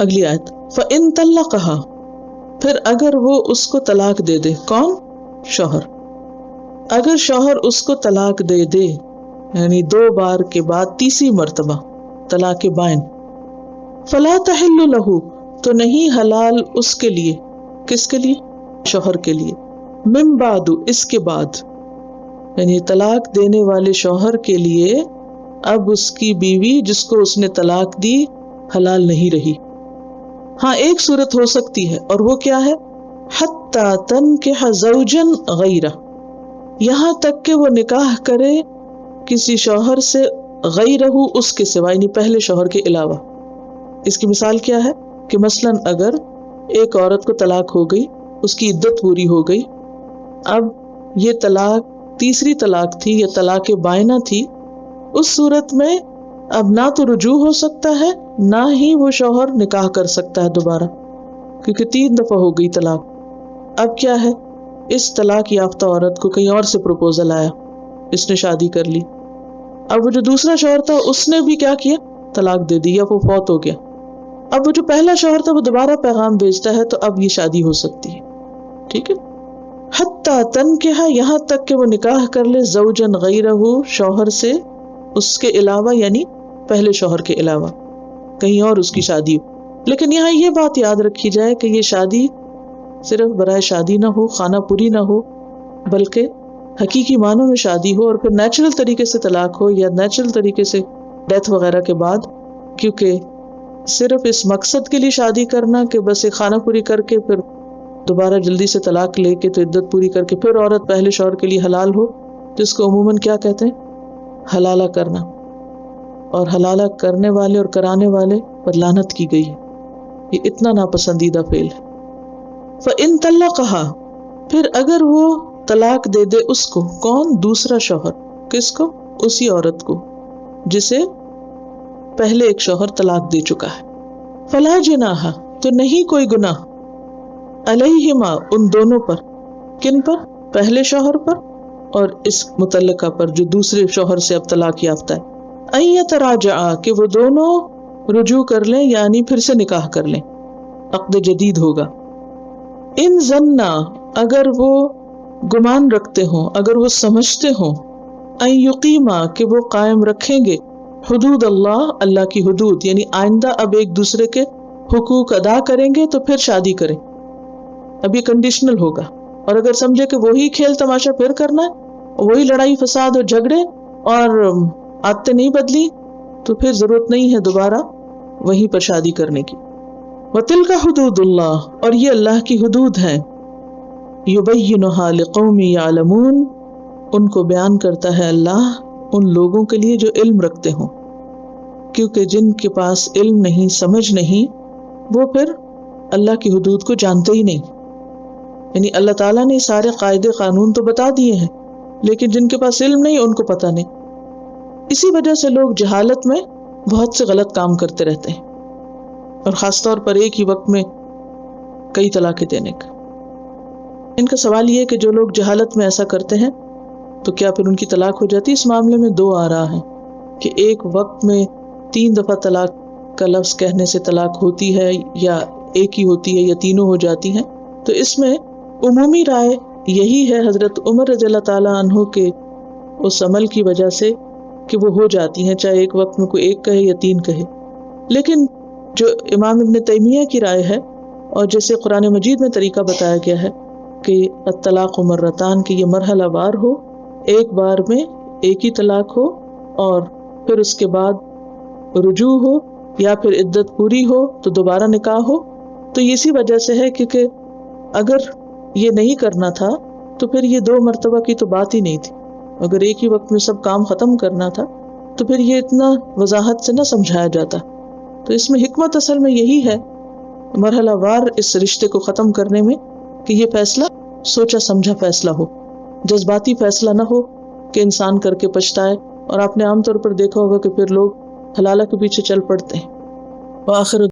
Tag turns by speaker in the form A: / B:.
A: اگلی آیت فَإِن طَلَّقَهَا، پھر اگر وہ اس کو طلاق دے دے، کون؟ شوہر. اگر شوہر اس کو طلاق دے دے یعنی 2 بار کے بعد تیسری مرتبہ طلاق بائن، فلا تحل لہ، تو نہیں حلال اس کے لیے. کس کے لیے؟ شوہر کے لیے. من بعد، اس کے بعد، یعنی طلاق دینے والے شوہر کے لیے اب اس کی بیوی جس کو اس نے طلاق دی حلال نہیں رہی. ہاں ایک صورت ہو سکتی ہے، اور وہ کیا ہے؟ حتی تنکح زوجا غیرہ، یہاں تک کہ وہ نکاح کرے کسی شوہر سے غیرہ، اس کے سوا، یعنی پہلے شوہر کے علاوہ. اس کی مثال کیا ہے کہ مثلا اگر ایک عورت کو طلاق ہو گئی، اس کی عدت پوری ہو گئی، اب یہ طلاق تیسری طلاق تھی یا طلاق بائنہ تھی، اس صورت میں اب نہ تو رجوع ہو سکتا ہے، نہ ہی وہ شوہر نکاح کر سکتا ہے دوبارہ، کیونکہ 3 دفعہ ہو گئی طلاق. اب کیا ہے، اس طلاق یافتہ عورت کو کہیں اور سے پروپوزل آیا، اس نے شادی کر لی، اب وہ جو دوسرا شوہر تھا اس نے بھی کیا کیا، طلاق دے دی یا وہ فوت ہو گیا. اب وہ جو پہلا شوہر تھا وہ دوبارہ پیغام بھیجتا ہے، تو اب یہ شادی ہو سکتی ہے. ٹھیک ہے. حتی تنکح، یہاں تک کہ وہ نکاح کر لے زوجن غیرہ، شوہر سے اس کے علاوہ، یعنی پہلے شوہر کے علاوہ کہیں اور اس کی شادی ہو. لیکن یہاں یہ بات یاد رکھی جائے کہ یہ شادی صرف برائے شادی نہ ہو، خانہ پوری نہ ہو، بلکہ حقیقی معنوں میں شادی ہو، اور پھر نیچرل طریقے سے طلاق ہو یا نیچرل طریقے سے ڈیتھ وغیرہ کے بعد. کیونکہ صرف اس مقصد کے لیے شادی کرنا کہ بس ایک خانہ پوری کر کے پھر دوبارہ جلدی سے طلاق لے کے تو عدت پوری کر کے پھر عورت پہلے شوہر کے لیے حلال ہو، جس کو عموماً کیا کہتے ہیں، حلالہ کرنا. اور حلالہ کرنے والے اور کرانے والے پر لعنت کی گئی ہے، یہ اتنا ناپسندیدہ فعل ہے. فَإِن طَلَّقَهَا، پھر اگر وہ طلاق دے دے اس کو، کون؟ دوسرا شوہر. کس کو؟ اسی عورت کو جسے پہلے ایک شوہر طلاق دے چکا ہے. فَلَا جُنَاحَ، تو نہیں کوئی گناہ، علیہما، ان دونوں پر. کن پر؟ پہلے شوہر پر اور اس متعلقہ پر جو دوسرے شوہر سے اب طلاق یافتہ ہے. ان یتراجعا، کہ وہ دونوں رجوع کر لیں، یعنی پھر سے نکاح کر لیں، عقد جدید ہوگا. ان ظنا، اگر وہ گمان رکھتے ہوں، اگر وہ سمجھتے ہوں، ان یقیما، کہ وہ قائم رکھیں گے، حدود اللہ، اللہ کی حدود، یعنی آئندہ اب ایک دوسرے کے حقوق ادا کریں گے تو پھر شادی کریں. اب یہ کنڈیشنل ہوگا. اور اگر سمجھے کہ وہی کھیل تماشا پھر کرنا ہے، وہی لڑائی فساد اور جھگڑے اور عادتیں نہیں بدلی، تو پھر ضرورت نہیں ہے دوبارہ وہیں پر شادی کرنے کی. وَتِلْكَ حُدُودُ اللَّهِ، اور یہ اللہ کی حدود ہیں. يُبَيِّنُهَا لِقَوْمٍ يَعْلَمُونَ، ان کو بیان کرتا ہے اللہ ان لوگوں کے لیے جو علم رکھتے ہوں، کیونکہ جن کے پاس علم نہیں، سمجھ نہیں، وہ پھر اللہ کی حدود کو جانتے ہی نہیں. یعنی اللہ تعالیٰ نے سارے قاعدے قانون تو بتا دیے ہیں، لیکن جن کے پاس علم نہیں ان کو پتہ نہیں. اسی وجہ سے لوگ جہالت میں بہت سے غلط کام کرتے رہتے ہیں، اور خاص طور پر ایک ہی وقت میں کئی طلاقیں دینے کا. ان کا سوال یہ ہے کہ جو لوگ جہالت میں ایسا کرتے ہیں تو کیا پھر ان کی طلاق ہو جاتی؟ اس معاملے میں 2 آراء ہیں کہ ایک وقت میں 3 دفعہ طلاق کا لفظ کہنے سے طلاق ہوتی ہے، یا ایک ہی ہوتی ہے، یا تینوں ہو جاتی ہیں. تو اس میں عمومی رائے یہی ہے حضرت عمر رضی اللہ تعالیٰ عنہ کے اس عمل کی وجہ سے کہ وہ ہو جاتی ہیں، چاہے ایک وقت میں کوئی 1 کہے یا 3 کہے. لیکن جو امام ابن تیمیہ کی رائے ہے، اور جیسے قرآن مجید میں طریقہ بتایا گیا ہے کہ الطلاق مرتان، کہ یہ مرحلہ وار ہو، ایک بار میں ایک ہی طلاق ہو، اور پھر اس کے بعد رجوع ہو، یا پھر عدت پوری ہو تو دوبارہ نکاح ہو. تو اسی وجہ سے ہے کیونکہ اگر یہ نہیں کرنا تھا تو پھر یہ 2 مرتبہ کی تو بات ہی نہیں تھی. اگر ایک ہی وقت میں سب کام ختم کرنا تھا تو پھر یہ اتنا وضاحت سے نہ سمجھایا جاتا. تو اس میں حکمت اصل میں یہی ہے مرحلہ وار اس رشتے کو ختم کرنے میں، کہ یہ فیصلہ سوچا سمجھا فیصلہ ہو، جذباتی فیصلہ نہ ہو کہ انسان کر کے پچھتائے. اور آپ نے عام طور پر دیکھا ہوگا کہ پھر لوگ حلالہ کے پیچھے چل پڑتے ہیں. وآخر